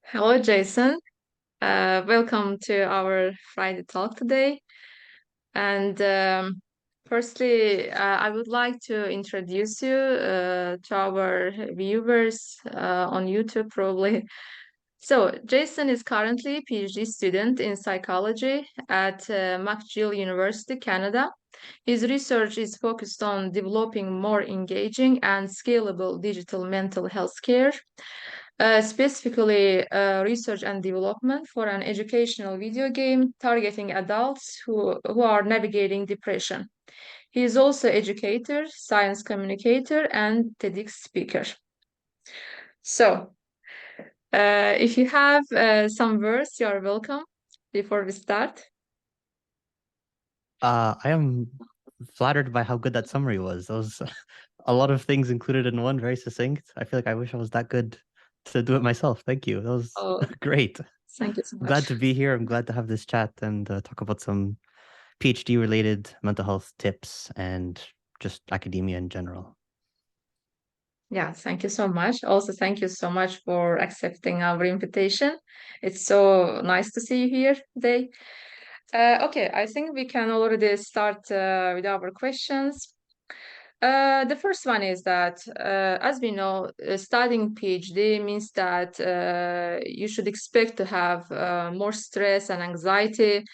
Hello, Jason. Welcome to our Friday talk today. And firstly, I would like to introduce you to our viewers on YouTube, probably. So, Jason is currently a PhD student in psychology at McGill University, Canada. His research is focused on developing more engaging and scalable digital mental health care, specifically research and development for an educational video game targeting adults who are navigating depression. He is also educator, science communicator, and TEDx speaker. So, if you have some words, you are welcome before we start. I am flattered by how good that summary was. There was a lot of things included in one, very succinct. I feel like I wish I was that good to do it myself. Thank you. That was Oh, great. thank you so I'm much. glad to be here. I'm glad to have this chat and talk about some PhD related mental health tips and just academia in general. Yeah, thank you so much. Also, thank you so much for accepting our invitation. It's so nice to see you here today. Okay, I think we can already start with our questions. The first one is that, as we know, studying PhD means that you should expect to have more stress and anxiety.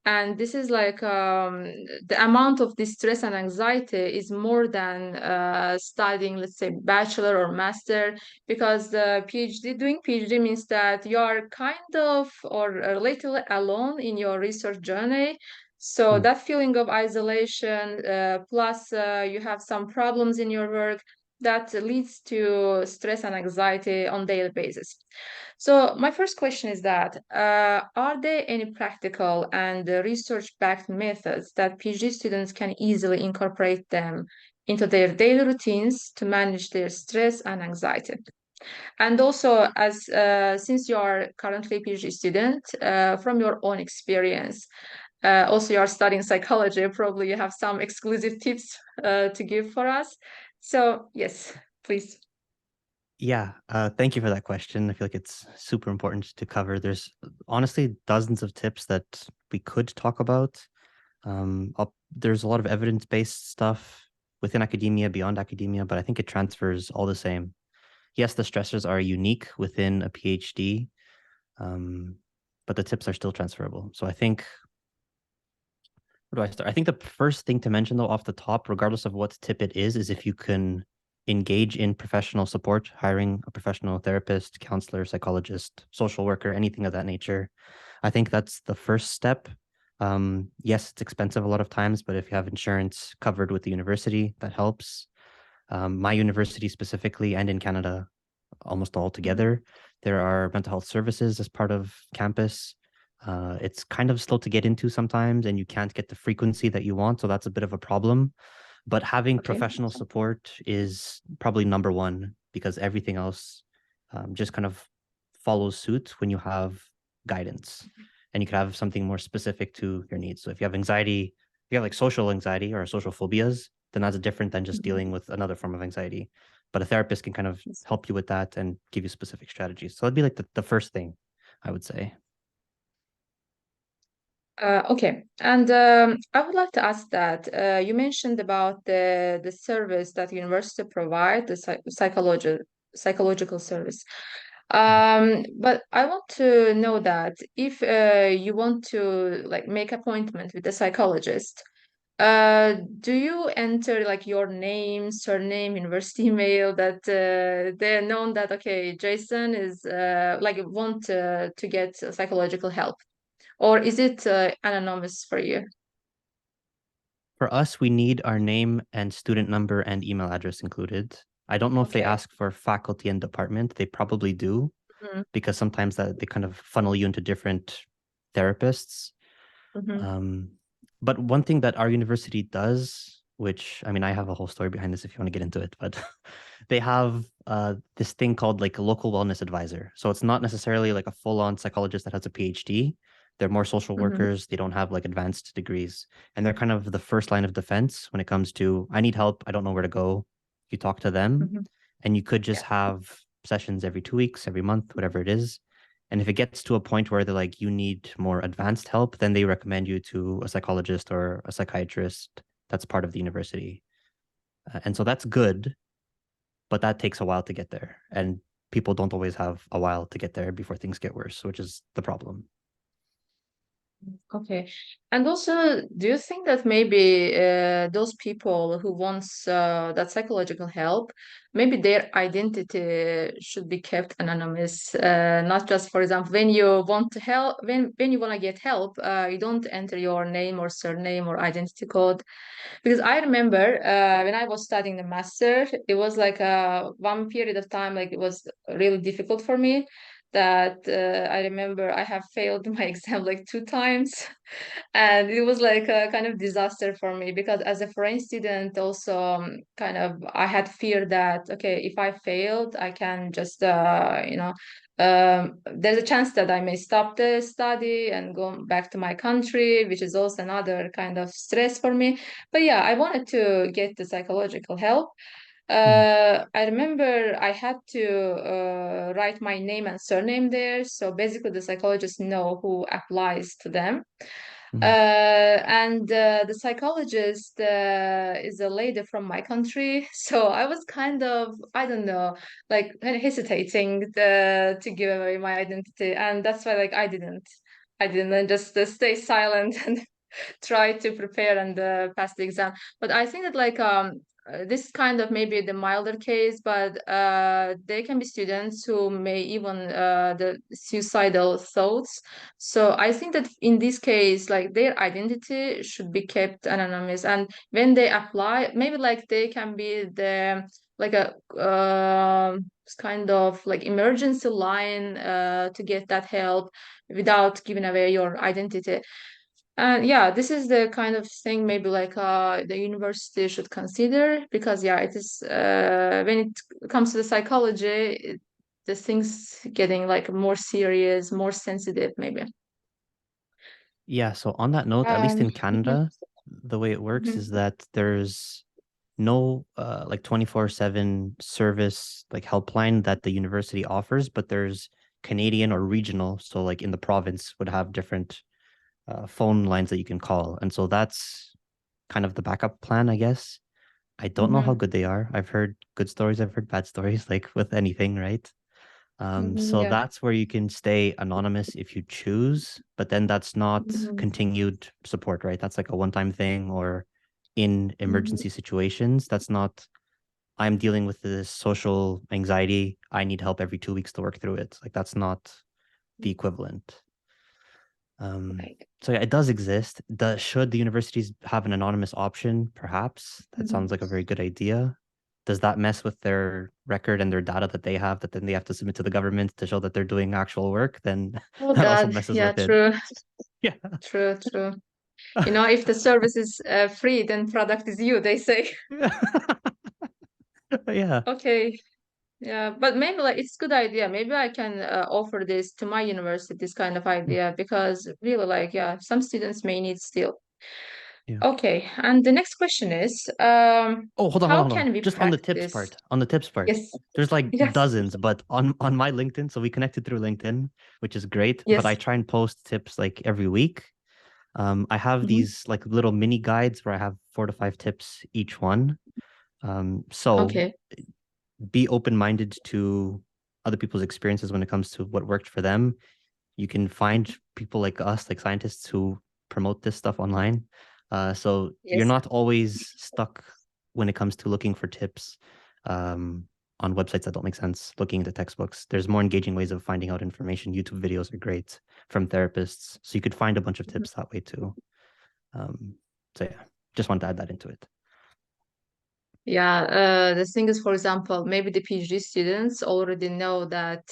And this is like the amount of this stress and anxiety is more than studying, let's say, bachelor or master, because the PhD, doing PhD means that you are kind of or a little alone in your research journey. So Mm. that feeling of isolation, plus you have some problems in your work, that leads to stress and anxiety on daily basis. So my first question is that are there any practical and research-backed methods that PhD students can easily incorporate them into their daily routines to manage their stress and anxiety? And also, as since you are currently a PhD student, from your own experience, also you are studying psychology, probably you have some exclusive tips to give for us. So yes, please. Yeah, thank you for that question. I feel like it's super important to cover. There's honestly dozens of tips that we could talk about. There's a lot of evidence-based stuff within academia, beyond academia, but I think it transfers all the same. Yes, the stressors are unique within a PhD, um, but the tips are still transferable. So I think, where do I start? I think the first thing to mention, though, off the top, regardless of what tip it is if you can engage in professional support, hiring a professional therapist, counselor, psychologist, social worker, anything of that nature. I think that's the first step. Yes, it's expensive a lot of times, but if you have insurance covered with the university, that helps. My university specifically, and in Canada, almost all together, there are mental health services as part of campus. It's kind of slow to get into sometimes, and you can't get the frequency that you want. So that's a bit of a problem. But having Okay. professional support is probably number one because everything else just kind of follows suit when you have guidance and you can have something more specific to your needs. So if you have anxiety, if you have like social anxiety or social phobias, then that's different than just Mhm. dealing with another form of anxiety. But a therapist can kind of Yes. help you with that and give you specific strategies. So it'd be like the first thing I would say. Okay, and I would like to ask that you mentioned about the service that university provide, the psychological service. But I want to know that if you want to like make appointment with a psychologist, do you enter like your name, surname, university email that they're known that okay, Jason is like want to get psychological help? Or is it anonymous for you? For us, we need our name and student number and email address included. I don't know if they Okay. ask for faculty and department. They probably do Mm-hmm. because sometimes that they kind of funnel you into different therapists. Mm-hmm. Um, but one thing that our university does, which I mean, I have a whole story behind this if you want to get into it, but they have this thing called like a local wellness advisor. So it's not necessarily like a full-on psychologist that has a PhD. They're more social Mm-hmm. workers. They don't have like advanced degrees. And they're kind of the first line of defense when it comes to, I need help. I don't know where to go. You talk to them Mm-hmm. and you could just Yeah. have sessions every 2 weeks, every month, whatever it is. And if it gets to a point where they're like, you need more advanced help, then they recommend you to a psychologist or a psychiatrist that's part of the university. And so that's good, but that takes a while to get there. And people don't always have a while to get there before things get worse, which is the problem. Okay. And also, do you think that maybe those people who wants that psychological help, maybe their identity should be kept anonymous? Not just, for example, when you want to help, when you want to get help, you don't enter your name or surname or identity code. Because I remember when I was studying the master, it was like one period of time, like it was really difficult for me. That I remember I have failed my exam like 2 times, and it was like a kind of disaster for me because as a foreign student, also kind of I had fear that okay, if I failed, I can just there's a chance that I may stop the study and go back to my country, which is also another kind of stress for me. But yeah, I wanted to get the psychological help. Mhm. I remember I had to write my name and surname there. So basically, the psychologists know who applies to them. Mhm. And the psychologist is a lady from my country. So I was kind of, I don't know, like kind of hesitating to give away my identity. And that's why, like, I didn't just stay silent and try to prepare and pass the exam. But I think that like this kind of maybe the milder case, but there can be students who may even the suicidal thoughts. So I think that in this case, like their identity should be kept anonymous, and when they apply, maybe like they can be the like a kind of like emergency line to get that help without giving away your identity. And yeah, this is the kind of thing maybe like the university should consider because yeah, it is when it comes to the psychology, the things getting like more serious, more sensitive maybe. Yeah, so on that note, at least in Mhm, Canada, the way it works is mhm, that there's no like 24/7 service like helpline that the university offers, but there's Canadian or regional, so like in the province would have different phone lines that you can call. And so that's kind of the backup plan, I guess. I don't know how mhm, good they are. I've heard good stories, I've heard bad stories, like with anything, right? So yeah. that's where you can stay anonymous if you choose, but then that's not Mhm, continued support, right? That's like a one-time thing, or in mhm, emergency situations, that's not, I'm dealing with this social anxiety. I need help every 2 weeks to work through it. Like that's not the equivalent. Um, right. so yeah, it does exist. Should the universities have an anonymous option? Perhaps. That Mhm. sounds like a very good idea. Does that mess with their record and their data that they have that then they have to submit to the government to show that they're doing actual work? Then Oh that also God, messes yeah, with it. true, Yeah. true, true. If the service is free, then product is you, they say. Yeah. Okay, yeah, but maybe like it's good idea. Maybe I can offer this to my university, this kind of idea, because really like yeah, some students may need still. Yeah. Okay, and the next question is, Oh, hold on, hold on, how hold on. can we Just on the tips practice? part. On the tips part. Yes, There's like yes, dozens, but on my LinkedIn, so we connected through LinkedIn, which is great, but I yes. try and post tips like every week. I have Hmm. these like little mini guides where I have 4 to 5 tips each one. So Okay. be open-minded to other people's experiences when it comes to what worked for them. You can find people like us, like scientists, who promote this stuff online. So you're Yes. not always stuck when it comes to looking for tips on websites that don't make sense, looking into textbooks. There's more engaging ways of finding out information. YouTube videos are great from therapists. So you could find a bunch of tips that way too. Um, so yeah, just want to add that into it. Yeah, the thing is, for example, maybe the PhD students already know that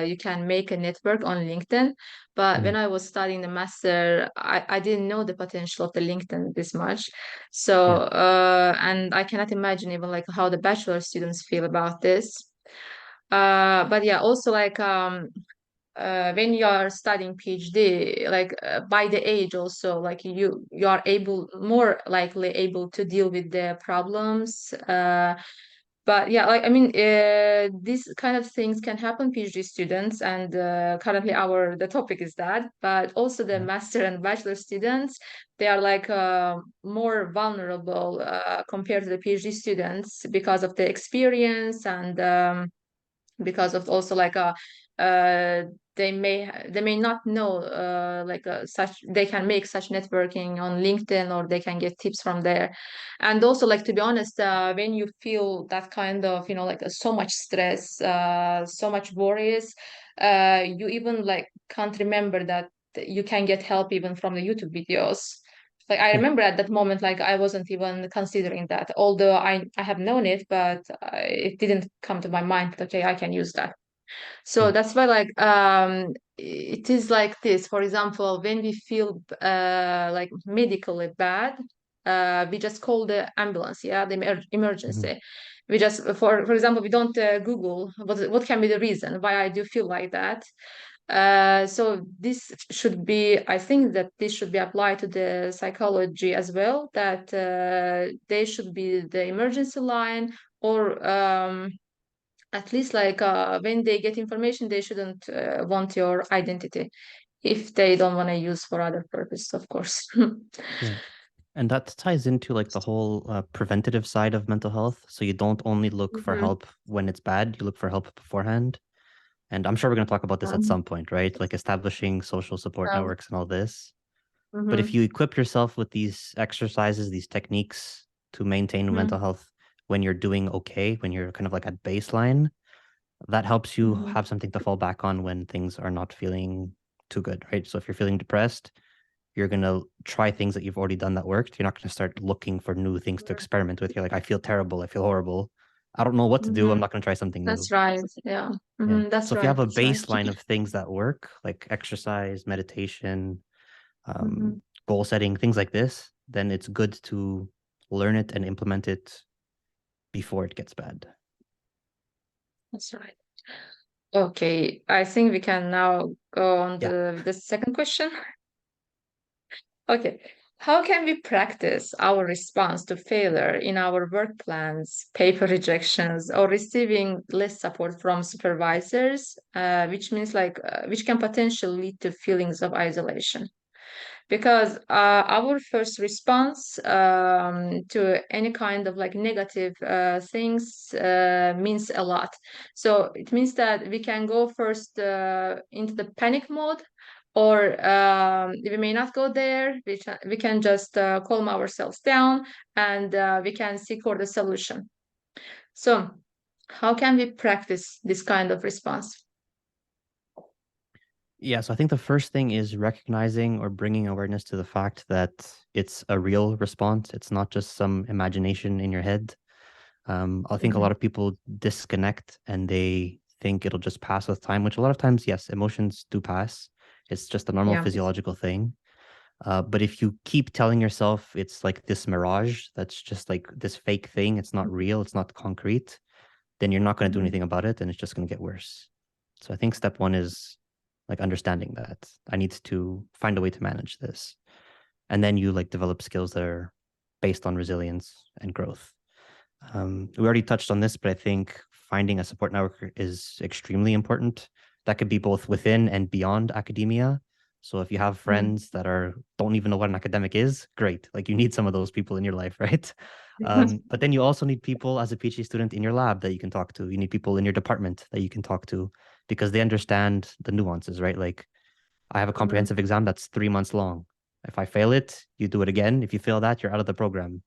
you can make a network on LinkedIn. But when Mhm. I was studying the master, I didn't know the potential of the LinkedIn this much. So, Yeah. and I cannot imagine even like how the bachelor students feel about this. But yeah, also like when you are studying PhD, like by the age also, like you are able more likely able to deal with the problems. But yeah, like I mean, these kind of things can happen PhD students, and currently the topic is that. But also the Yeah. master and bachelor students, they are like more vulnerable compared to the PhD students because of the experience and because of also like uh they may not know like such they can make such networking on LinkedIn, or they can get tips from there. And also, like, to be honest, when you feel that kind of, you know, like so much stress, so much worries, you even like can't remember that you can get help even from the YouTube videos. Like, I Yeah. remember at that moment, like I wasn't even considering that, although I have known it, but it didn't come to my mind that, okay, I can use that. So Yeah. that's why, like, it is like this. For example, when we feel like medically bad, we just call the ambulance, yeah, the Mhm. emergency. We just, for example, we don't Google what can be the reason why I do feel like that. So this should be, I think that this should be applied to the psychology as well, that they should be the emergency line, or at least like when they get information, they shouldn't want your identity if they don't want to use for other purpose, of course. Yeah. And that ties into like the whole preventative side of mental health. So you don't only look for Mhm. help when it's bad, you look for help beforehand. And I'm sure we're going to talk about this at Um, some point, right? Like establishing social support um, networks and all this. But if mhm, you equip yourself with these exercises, these techniques to maintain mental mhm, health when you're doing okay, when you're kind of like at baseline, that helps you mhm, have something to fall back on when things are not feeling too good, right? So if you're feeling depressed, you're going to try things that you've already done that worked. You're not going to start looking for new things to experiment with. You're like, I feel terrible. I feel horrible. I don't know what to do. I'm mhm. not going to try something new. That's right. Yeah. Yeah. That's So if you right. have a That's right. baseline of things that work, like exercise, meditation, Mhm. goal setting, things like this, then it's good to learn it and implement it before it gets bad. That's right. Okay, I think we can now go on Yeah. to the second question. Okay. How can we practice our response to failure in our work plans, paper rejections, or receiving less support from supervisors, which means like which can potentially lead to feelings of isolation? Because our first response to any kind of like negative things means a lot. So it means that we can go first into the panic mode, or we may not go there. We can just calm ourselves down, and we can seek for the solution. So how can we practice this kind of response? Yeah, so I think the first thing is recognizing or bringing awareness to the fact that it's a real response. It's not just some imagination in your head. I think a lot Mhm. of people disconnect and they think it'll just pass with time, which a lot of times, yes, emotions do pass. It's just a normal Yeah. physiological thing. But if you keep telling yourself it's like this mirage, that's just like this fake thing, it's not real, it's not concrete, then you're not going to do Mhm. anything about it and it's just going to get worse. So I think step one is like understanding that I need to find a way to manage this. And then you like develop skills that are based on resilience and growth. We already touched on this, but I think finding a support network is extremely important. That could be both within and beyond academia. So if you have Mhm. friends that are don't even know what an academic is, great. Like you need some of those people in your life, right? But then you also need people as a PhD student in your lab that you can talk to. You need people in your department that you can talk to because they understand the nuances, right? Like I have a Mhm. comprehensive exam that's 3 months long. If I fail it, you do it again. If you fail that, you're out of the program.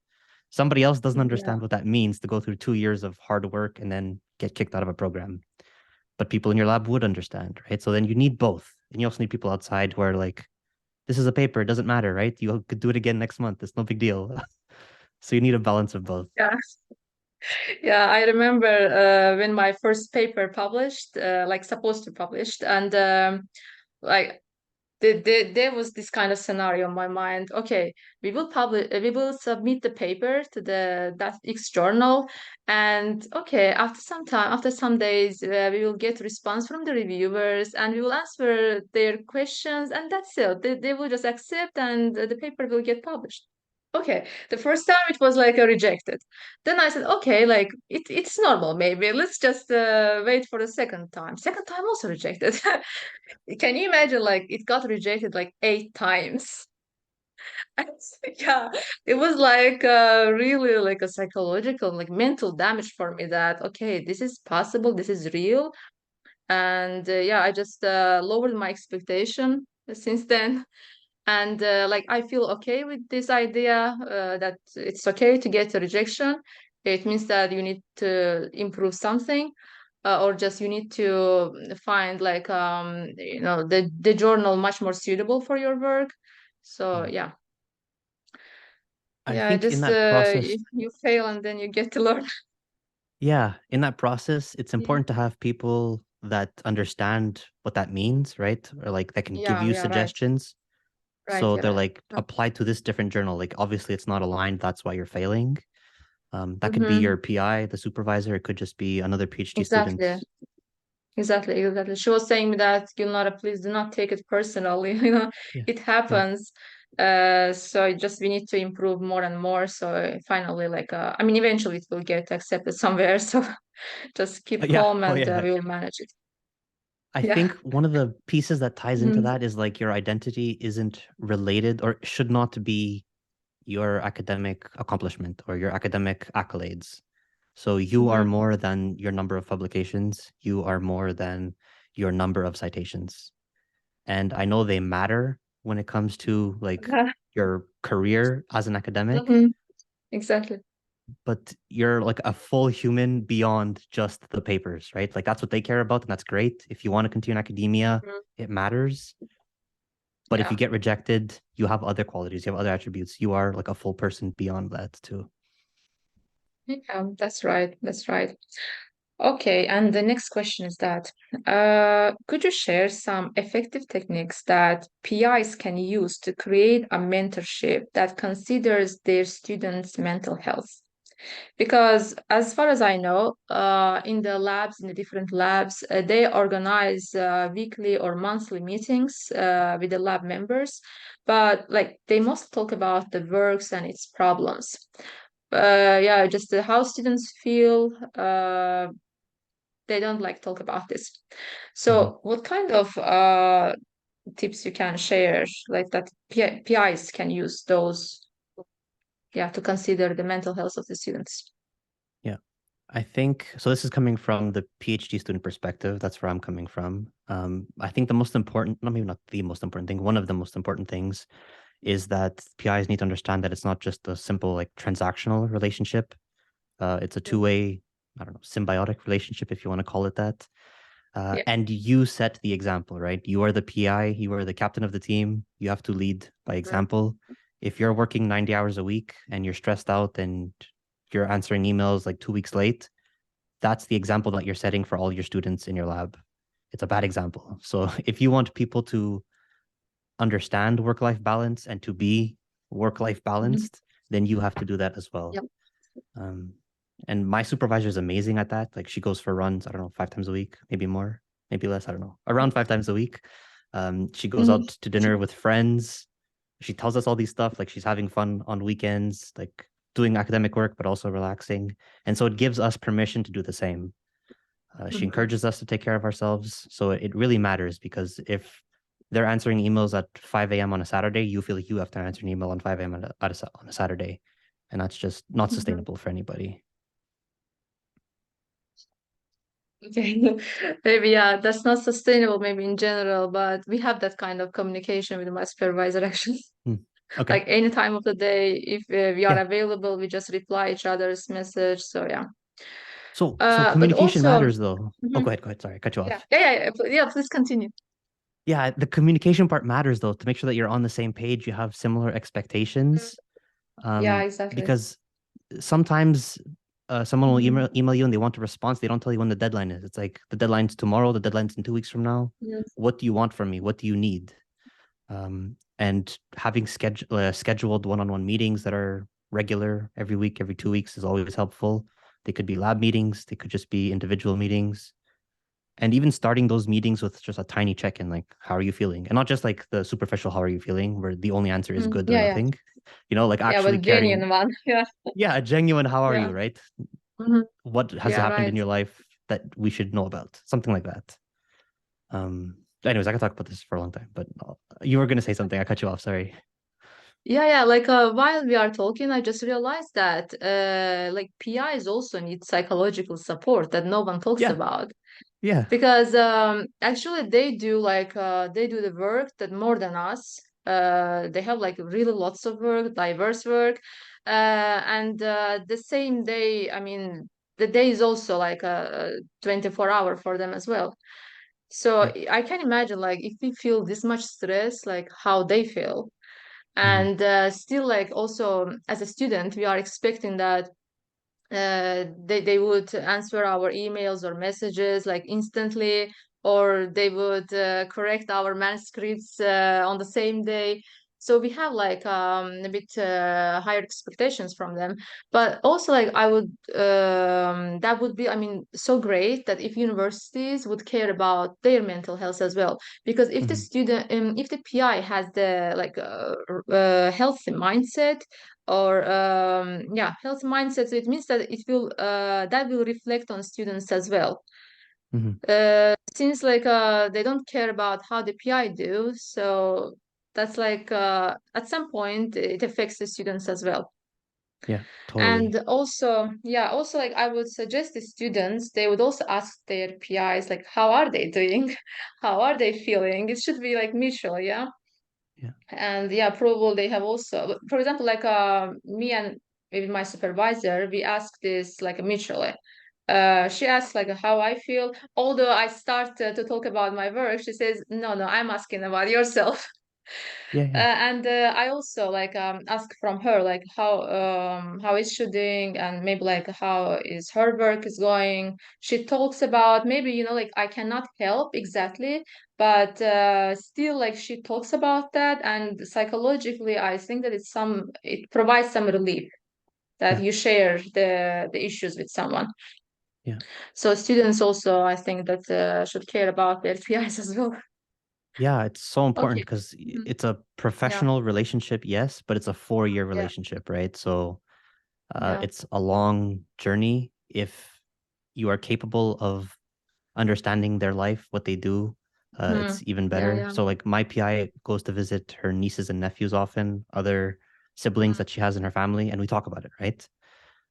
Somebody else doesn't Yeah. understand what that means to go through 2 years of hard work and then get kicked out of a program. But people in your lab would understand, right? So then you need both. And you also need people outside who are like, this is a paper, it doesn't matter, right? You could do it again next month. It's no big deal. So you need a balance of both. Yeah. Yeah, I remember when my first paper published, like supposed to published, and like there was this kind of scenario in my mind. Okay, we will submit the paper to the that X journal, and okay, after some time, after some days, we will get response from the reviewers, and we will answer their questions, and that's it. They will just accept, and the paper will get published. Okay, the first time it was like a rejected. Then I said, okay, like it's normal, maybe. Let's just wait for the second time. Second time also rejected. Can you imagine like it got rejected like 8 times? Yeah, it was like really like a psychological, like mental damage for me that okay, this is possible, this is real. And yeah, I just lowered my expectation since then. And like I feel okay with this idea that it's okay to get a rejection. It means that you need to improve something, or just you need to find like the journal much more suitable for your work. So Mm. yeah, I yeah, think in just that process, you fail and then you get to learn. yeah, in that process, it's Yeah, important to have people that understand what that means, right? Or like that can give yeah, you yeah, right, suggestions. right, So yeah, they're right. like, apply to this different journal. Like, obviously, it's not aligned. That's why you're failing. That could be Mm-hmm. your PI, the supervisor. It could just be another PhD student. Exactly. Exactly, exactly. She was saying that, Gulnara, please do not take it personally. Yeah. It Yeah. happens. So just we need to improve more and more. So finally, like, I mean, eventually it will get accepted somewhere. So just keep Yeah. calm Oh, and yeah. we will manage it. I Yeah. think one of the pieces that ties into Mm-hmm. that is like your identity isn't related or should not be your academic accomplishment or your academic accolades. So you are Mm-hmm. more than your number of publications. You are more than your number of citations. And I know they matter when it comes to like Yeah. your career as an academic, Mm-hmm. Exactly. but you're like a full human beyond just the papers, right? Like that's what they care about, and that's great. If you want to continue in academia, Mhm. it matters. But if you Yeah. get rejected, you have other qualities, you have other attributes. You are like a full person beyond that too. Yeah, that's right. That's right. Okay, and the next question is that could you share some effective techniques that PIs can use to create a mentorship that considers their students' mental health? Because as far as I know, in the labs, in the different labs, they organize weekly or monthly meetings with the lab members, but like they must talk about the works and its problems. Yeah, just how students feel. They don't like talk about this. Mhm. So, what kind of tips you can share, like that PIs can use those, yeah, to consider the mental health of the students? Yeah. I think so. This is coming from the PhD student perspective. That's where I'm coming from. I think the most important, not maybe not the most important thing, one of the most important things is that PIs need to understand that it's not just a simple like transactional relationship. It's a two-way, I don't know, symbiotic relationship, if you want to call it that. Yeah. And you set the example, right? You are the PI, you are the captain of the team. You have to lead by Mhm. example. If you're working 90 hours a week and you're stressed out and you're answering emails like 2 weeks late, that's the example that you're setting for all your students in your lab. It's a bad example. So if you want people to understand work-life balance and to be work-life Mhm. balanced, then you have to do that as Yeah. well. Um, and my supervisor is amazing at that. Like she goes for runs, I don't know, 5 times a week, maybe more, maybe less, I don't know, around 5 times a week. She goes Mhm. out to dinner with friends. She tells us all these stuff, like she's having fun on weekends, like doing academic work, but also relaxing. And so it gives us permission to do the same. She Mhm. encourages us to take care of ourselves. So it really matters because if they're answering emails at 5 a.m. on a Saturday, you feel like you have to answer an email on 5 a.m. On a Saturday. And that's just not Mhm. sustainable for anybody. Okay. Maybe, yeah, that's not sustainable, maybe in general, but we have that kind of communication with my supervisor actually. Hmm. Okay. Like any time of the day, if we are Yeah. available, we just reply each other's message. So yeah. So But communication also, matters though. Oh, mhm, go ahead. Go ahead. Sorry, I cut you yeah, off. yeah, yeah, yeah, yeah, please continue. Yeah, the communication part matters though to make sure that you're on the same page, you have similar Mhm. expectations. Yeah, exactly. Because sometimes someone will Mhm. email you and they want a response. They don't tell you when the deadline is. It's like the deadline's tomorrow, the deadline's in 2 weeks from now. Yes. What do you want from me? What do you need? And having scheduled one-on-one meetings that are regular every week, every 2 weeks is always helpful. They could be lab meetings, they could just be individual meetings. And even starting those meetings with just a tiny check-in, like, how are you feeling? And not just like the superficial, how are you feeling, where the only answer is good or Yeah, yeah, nothing. Like yeah, actually but caring. genuine one. Yeah, Yeah, a genuine, how are yeah. you, right? Hmm. What has Yeah, happened in right. your life that we should know about? Something like that. Anyways, I could talk about this for a long time, but you were going to say something. I cut you off. Sorry. Yeah, yeah. Like while we are talking, I just realized that like PIs also need psychological support that no one talks Yeah. about. Yeah. Because actually they do the work that more than us. They have like really lots of work, diverse work, and the same day. I mean, the day is also like a 24-hour for them as well. So Yeah. I can imagine like if we feel this much stress, like how they feel, Hmm. and still like also as a student, we are expecting that they would answer our emails or messages like instantly, or they would correct our manuscripts on the same day. So we have like a bit higher expectations from them. But also like I would that would be, I mean, so great that if universities would care about their mental health as well. Because if the Hmm. student if the PI has the like healthy mindset, or yeah, health mindset, so it means that it will that will reflect on students as well, Hmm. since like they don't care about how the PI do, so that's like at some point it affects the students as well. Yeah. Totally. And also, yeah, also like I would suggest the students, they would also ask their PIs like how are they doing, how are they feeling. It should be like mutual, yeah. Yeah. And yeah, probably they have also, for example, like me and maybe my supervisor, we ask this like mutually. She asks like how I feel. Although I start to talk about my work, she says, "No, no, I'm asking about yourself." Yeah. Yeah. And I also like ask from her like how is she doing, and maybe like how is her work is going. She talks about, maybe like I cannot help exactly, but still like she talks about that, and psychologically I think that it provides some relief that Yeah. you share the issues with someone. Yeah. So students also, I think that should care about their PIs as well. Yeah, it's so important Okay. because Mhm. it's a Yeah. professional relationship, yes, but it's a 4-year Yeah. relationship, right? So Yeah. it's a long journey. If you are capable of understanding their life, what they do, it's Mhm. even Yeah. better. Yeah. So like my PI goes to visit her nieces and nephews often, other siblings Mhm. that she has in her family, and we talk about it, right?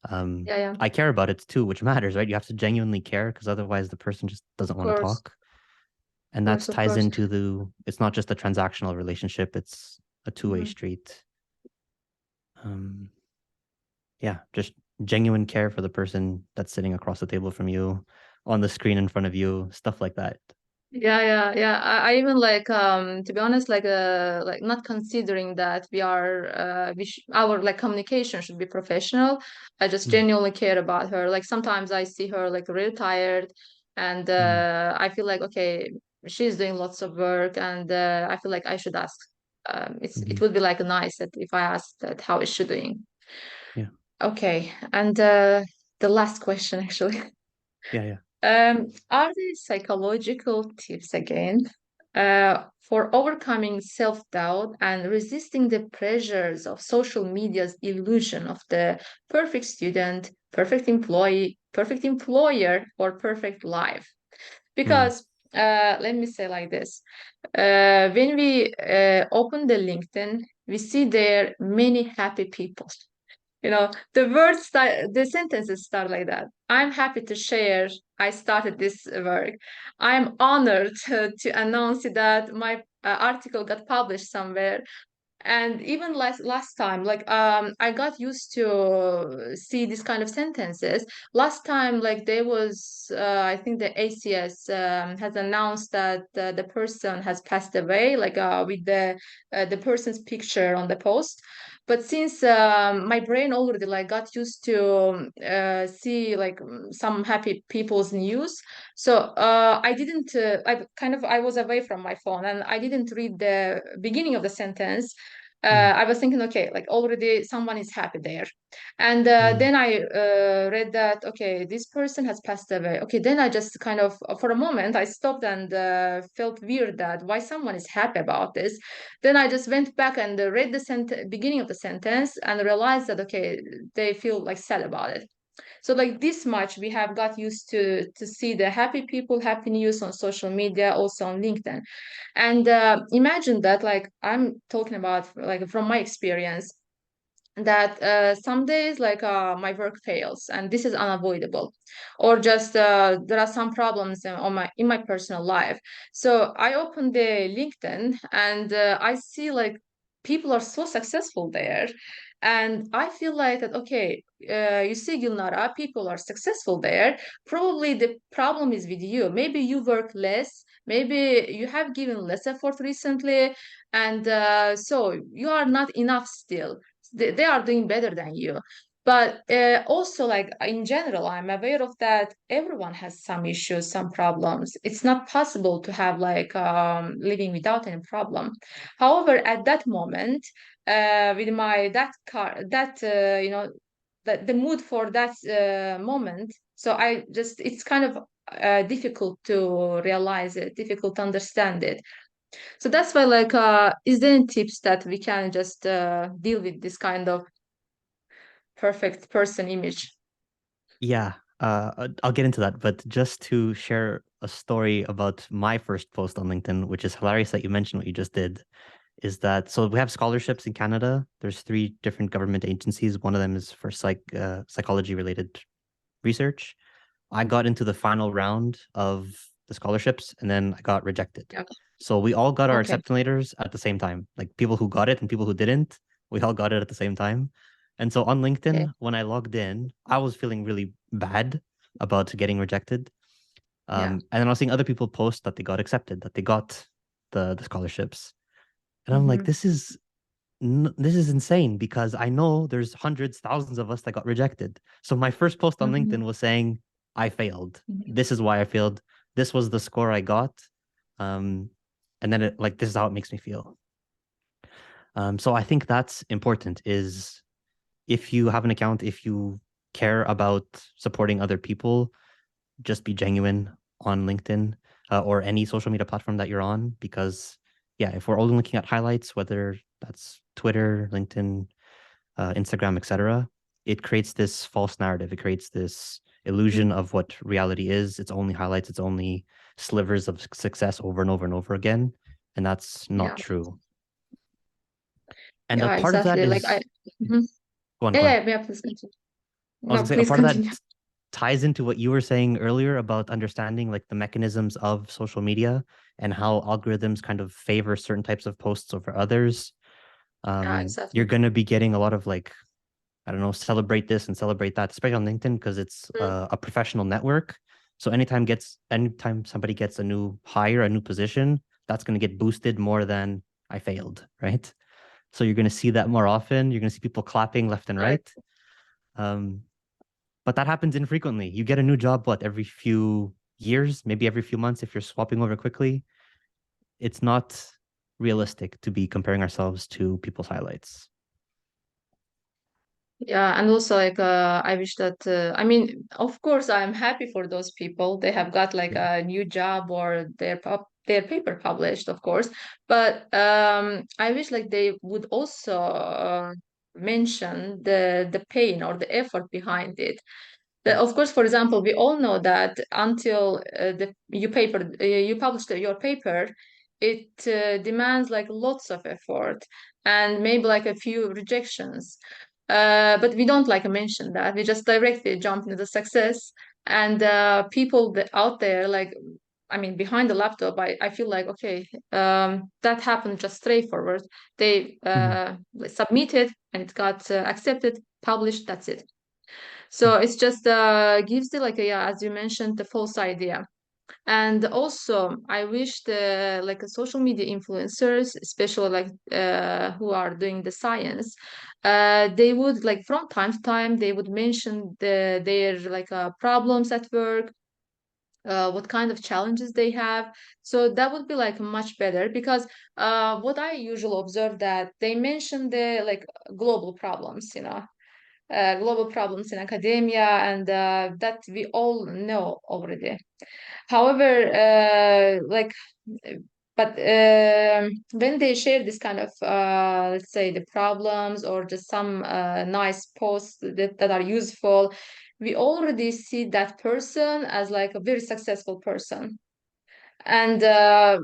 Yeah. Yeah. I care about it too, which matters, right? You have to genuinely care because otherwise the person just doesn't Of want to course. talk. And Of that course. Of ties course. into it's not just a transactional relationship, it's a two-way Mhm. street. Um, yeah, just genuine care for the person that's sitting across the table from you, on the screen in front of you, stuff like that. Yeah, yeah, yeah. I even like to be honest, like not considering that our like communication should be professional. I just Mm, genuinely care about her. Like sometimes I see her like really tired, and mm, I feel like okay, she's doing lots of work, and I feel like I should ask. It mhm. would be like nice that if I asked that how is she doing. Yeah, Okay, and the last question actually. yeah, yeah. Are there psychological tips again for overcoming self-doubt and resisting the pressures of social media's illusion of the perfect student, perfect employee, perfect employer, or perfect life? Mm, Because let me say like this: when we open the LinkedIn, we see there many happy people. The sentences start like that. I'm happy to share. I started this work. I'm honored to announce that my article got published somewhere. And even last time, like I got used to see this kind of sentences. Last time, like there was I think the ACS has announced that the person has passed away, like with the person's picture on the post. But since my brain already like got used to see like some happy people's news, so I didn't I was away from my phone, and I didn't read the beginning of the sentence. Mm, I was thinking, okay, like already someone is happy there. And mm, then I read that, okay, this person has passed away. Okay, then I just kind of, for a moment, I stopped and felt weird that why someone is happy about this. Then I just went back and read the beginning of the sentence and realized that, okay, they feel like sad about it. So like this much we have got used to see the happy people, happy news on social media, also on LinkedIn. And imagine that, like I'm talking about like from my experience, that some days like my work fails and this is unavoidable, or just there are some problems on my in my personal life. So I open the LinkedIn and I see like people are so successful there, and I feel like that, okay, you see Gulnara, people are successful there. Probably the problem is with you. Maybe you work less, maybe you have given less effort recently, and so you are not enough still. They are doing better than you. But also, like in general, I'm aware of that everyone has some issues, some problems. It's not possible to have like living without any problem. However, at that moment, with my that car, that the mood for that moment, so I just it's kind of difficult to realize it, difficult to understand it. So that's why, like, is there any tips that we can just deal with this kind of perfect person image? yeah, I'll get into that, but just to share a story about my first post on LinkedIn, which is hilarious that you mentioned what you just did, is that so we have scholarships in Canada. There's three different government agencies. One of them is for psychology related research. I got into the final round of the scholarships and then I got rejected. Yeah. So we all got our Okay. acceptance letters at the same time. Like people who got it and people who didn't, we all got it at the same time. And so on Okay. LinkedIn, when I logged in, I was feeling really bad about getting rejected. Yeah. And then I was seeing other people post that they got accepted, that they got the scholarships. And I'm like, Mm-hmm. this is insane because I know there's hundreds, thousands of us that got rejected. So my first post on Mm-hmm. LinkedIn was saying, I failed. Mm-hmm. This is why I failed. This was the score I got. Um, and then this is how it makes me feel. So I think that's important is if you have an account, if you care about supporting other people, just be genuine on LinkedIn or any social media platform that you're on. Because, yeah, if we're only looking at highlights, whether that's Twitter, LinkedIn, Instagram, etc., it creates this false narrative. It creates this illusion of what reality is. It's only highlights, it's only slivers of success over and over and over again. And that's not Yeah. true. And a Yeah. part of that Exactly. Like I. is, Mhm. go on, Yeah. go on. Yeah. Yeah. Please continue. I was No, gonna say a please part of that continue. ties into what you were saying earlier about understanding like the mechanisms of social media and how algorithms kind of favor certain types of posts over others. Yeah. You're Exactly. gonna be getting a lot of like, I don't know, celebrate this and celebrate that, especially on LinkedIn because it's Mm. a professional network. So anytime somebody gets a new hire, a new position, that's gonna get boosted more than I failed, right? So you're gonna see that more often. You're gonna see people clapping left and Right. right. Um, but that happens infrequently. You get a new job, what, every few years, maybe every few months if you're swapping over quickly. It's not realistic to be comparing ourselves to people's highlights. Yeah, and also like I wish that I mean, of course, I'm happy for those people. They have got like Yeah. a new job or their paper published, of course. But I wish like they would also mention the pain or the effort behind it. Of course, for example, we all know that until you publish your paper, it demands like lots of effort and maybe like a few rejections. But we don't like mention that. We just directly jump into the success. And people out there, like, I mean, behind the laptop, I feel like, okay, that happened just straightforward. They Mhm. submitted and it got accepted, published, that's it. So it's just gives the like yeah, as you mentioned, the false idea. And also, I wish the like social media influencers, especially like who are doing the science, they would like from time to time they would mention their like problems at work, what kind of challenges they have. So that would be like much better because what I usually observe that they mention the like global problems, global problems in academia, and that we all know already. However, but when they share this kind of, let's say, the problems or just some nice posts that are useful, we already see that person as like a very successful person. And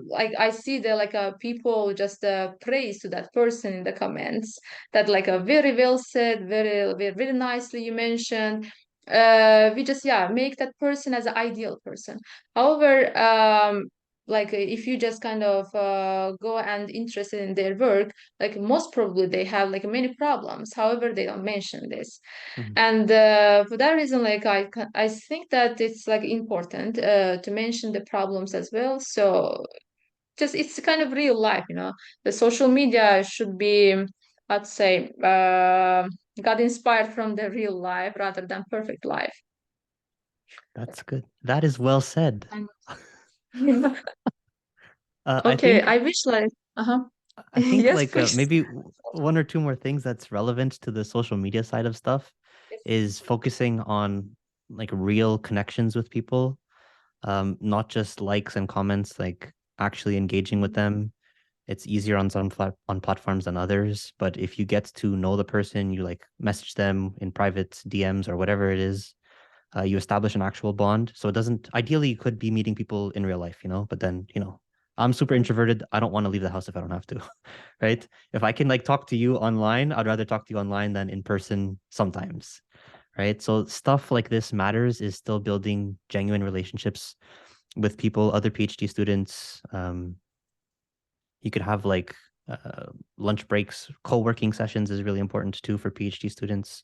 like I see the like people just praise to that person in the comments, that like a very well said, very nicely you mentioned. We just, yeah, make that person as an ideal person. However, like if you just kind of go and interested in their work, like most probably they have like many problems. However, they don't mention this. Mhm. And for that reason, like I think that it's like important to mention the problems as well. So just it's kind of real life, The social media should be, let's say, got inspired from the real life rather than perfect life. That's good. That is well said. And I okay, think I wish like, uh-huh. I think Yes, like please. maybe one or two more things that's relevant to the social media side of stuff is focusing on like real connections with people, not just likes and comments, like actually engaging with them. It's easier on some on platforms than others, but if you get to know the person, you like message them in private DMs or whatever it is, you establish an actual bond. So it doesn't, ideally, you could be meeting people in real life, but then, I'm super introverted. I don't want to leave the house if I don't have to, right? If I can like talk to you online, I'd rather talk to you online than in person sometimes, right? So stuff like this matters, is still building genuine relationships with people, other PhD students. You could have like lunch breaks, co-working sessions is really important too for PhD students.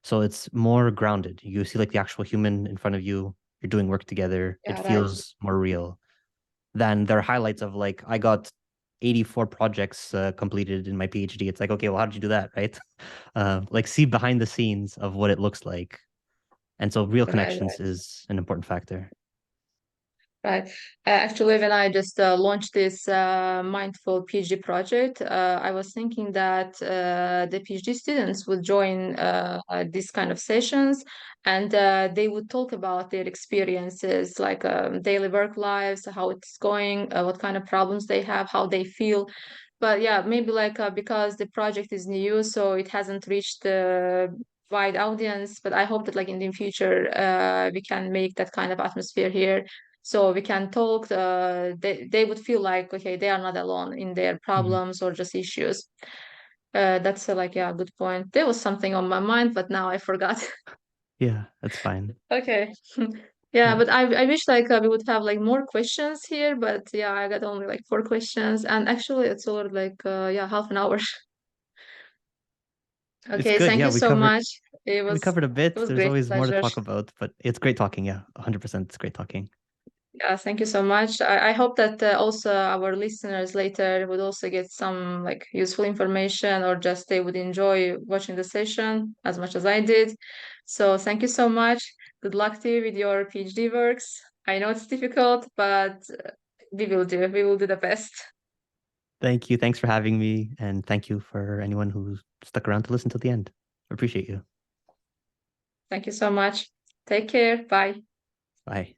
So it's more grounded. You see like the actual human in front of you. You're doing work together. It Yeah, right. feels more real than their highlights of like, I got 84 projects completed in my PhD. It's like, okay, well, how did you do that, right? Like see behind the scenes of what it looks like. And so real Right, connections right. is an important factor. Right. Actually, when I just launched this MindFul PhD project, I was thinking that the PhD students would join these kind of sessions, and they would talk about their experiences, like daily work lives, how it's going, what kind of problems they have, how they feel. But yeah, maybe like because the project is new, so it hasn't reached the wide audience. But I hope that like in the future, we can make that kind of atmosphere here, so we can talk. They would feel like, okay, they are not alone in their Mhm. problems or just issues. That's like, yeah, good point. There was something on my mind, but now I forgot. Yeah, that's fine. Okay. Yeah, Yeah, but I wish like we would have like more questions here, but yeah, I got only like four questions, and actually it's already like yeah, half an hour. it's Okay, good. thank Yeah, you so much. It we was covered a it bit. was There's great always more to pleasure. talk about, but it's great talking. Yeah, 100%. It's great talking. Yeah, thank you so much. I hope that also our listeners later would also get some like useful information, or just they would enjoy watching the session as much as I did. So thank you so much. Good luck to you with your PhD works. I know it's difficult, but we will do. We will do the best. Thank you. Thanks for having me. And thank you for anyone who stuck around to listen till the end. Appreciate you. Thank you so much. Take care. Bye. Bye.